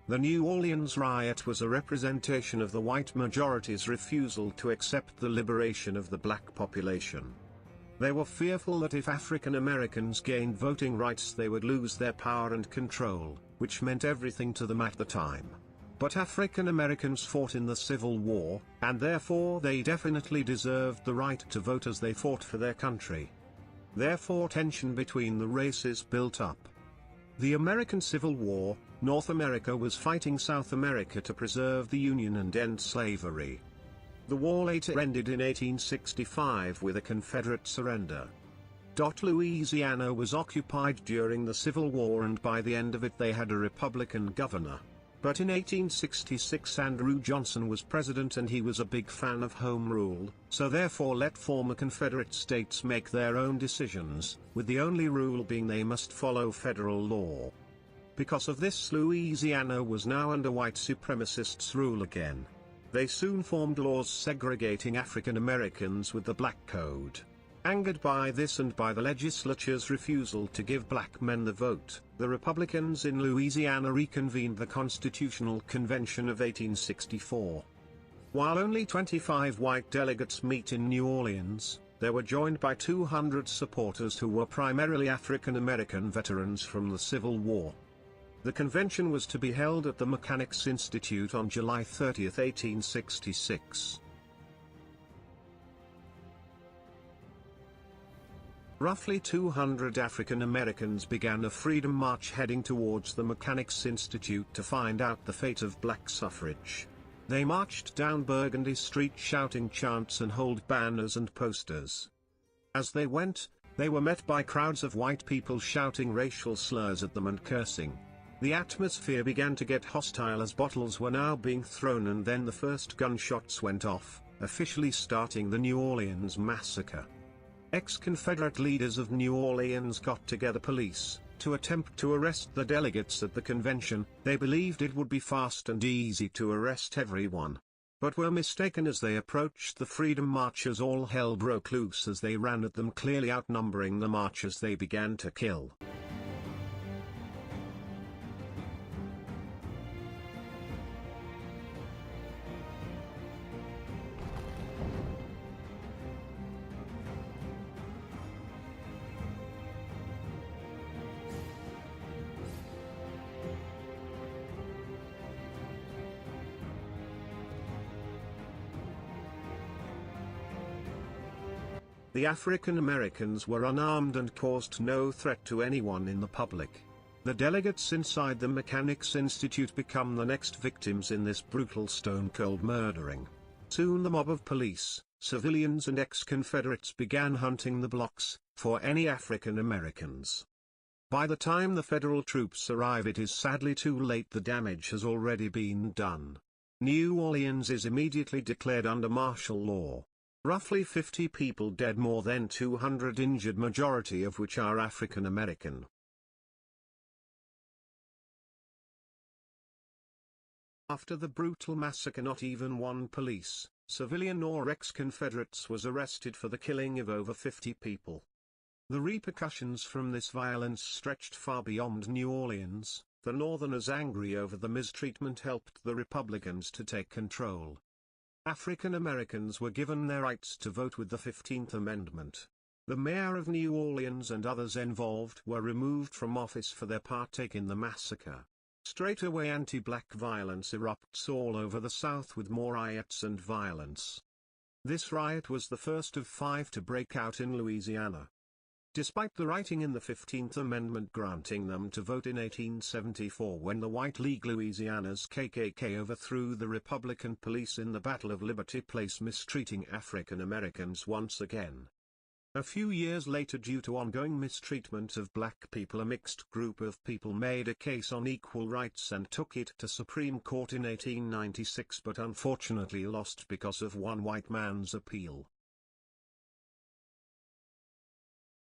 The New Orleans riot was a representation of the white majority's refusal to accept the liberation of the black population. They were fearful that if African Americans gained voting rights they would lose their power and control, which meant everything to them at the time. But African Americans fought in the Civil War, and therefore they definitely deserved the right to vote as they fought for their country. Therefore tension between the races built up. The American Civil War, North America was fighting South America to preserve the Union and end slavery. The war later ended in 1865 with a Confederate surrender. Louisiana was occupied during the Civil War, and by the end of it they had a Republican governor. But in 1866 Andrew Johnson was president and he was a big fan of home rule, so therefore let former Confederate states make their own decisions, with the only rule being they must follow federal law. Because of this, Louisiana was now under white supremacists' rule again. They soon formed laws segregating African Americans with the Black Code. Angered by this and by the legislature's refusal to give black men the vote, the Republicans in Louisiana reconvened the Constitutional Convention of 1864. While only 25 white delegates meet in New Orleans, they were joined by 200 supporters who were primarily African American veterans from the Civil War. The convention was to be held at the Mechanics' Institute on July 30, 1866. Roughly 200 African Americans began a freedom march heading towards the Mechanics' Institute to find out the fate of black suffrage. They marched down Burgundy Street shouting chants and holding banners and posters. As they went, they were met by crowds of white people shouting racial slurs at them and cursing. The atmosphere began to get hostile as bottles were now being thrown, and then the first gunshots went off, officially starting the New Orleans massacre. Ex-Confederate leaders of New Orleans got together police to attempt to arrest the delegates at the convention. They believed it would be fast and easy to arrest everyone, but were mistaken. As they approached the freedom marchers, all hell broke loose as they ran at them, clearly outnumbering the marchers. They began to kill. The African Americans were unarmed and caused no threat to anyone in the public. The delegates inside the Mechanics' Institute become the next victims in this brutal stone-cold murdering. Soon the mob of police, civilians and ex-Confederates began hunting the blocks for any African Americans. By the time the federal troops arrive, it is sadly too late. The damage has already been done. New Orleans is immediately declared under martial law. Roughly 50 people dead, more than 200 injured, majority of which are African American. After the brutal massacre, not even one police, civilian or ex-Confederates was arrested for the killing of over 50 people. The repercussions from this violence stretched far beyond New Orleans. The Northerners, angry over the mistreatment, helped the Republicans to take control. African Americans were given their rights to vote with the 15th Amendment. The mayor of New Orleans and others involved were removed from office for their partake in the massacre. Straightaway anti-black violence erupts all over the South, with more riots and violence. This riot was the first of 5 to break out in Louisiana. Despite the writing in the 15th Amendment granting them to vote in 1874, when the White League Louisiana's KKK overthrew the Republican police in the Battle of Liberty Place, mistreating African Americans once again. A few years later, due to ongoing mistreatment of black people, a mixed group of people made a case on equal rights and took it to Supreme Court in 1896, but unfortunately lost because of one white man's appeal.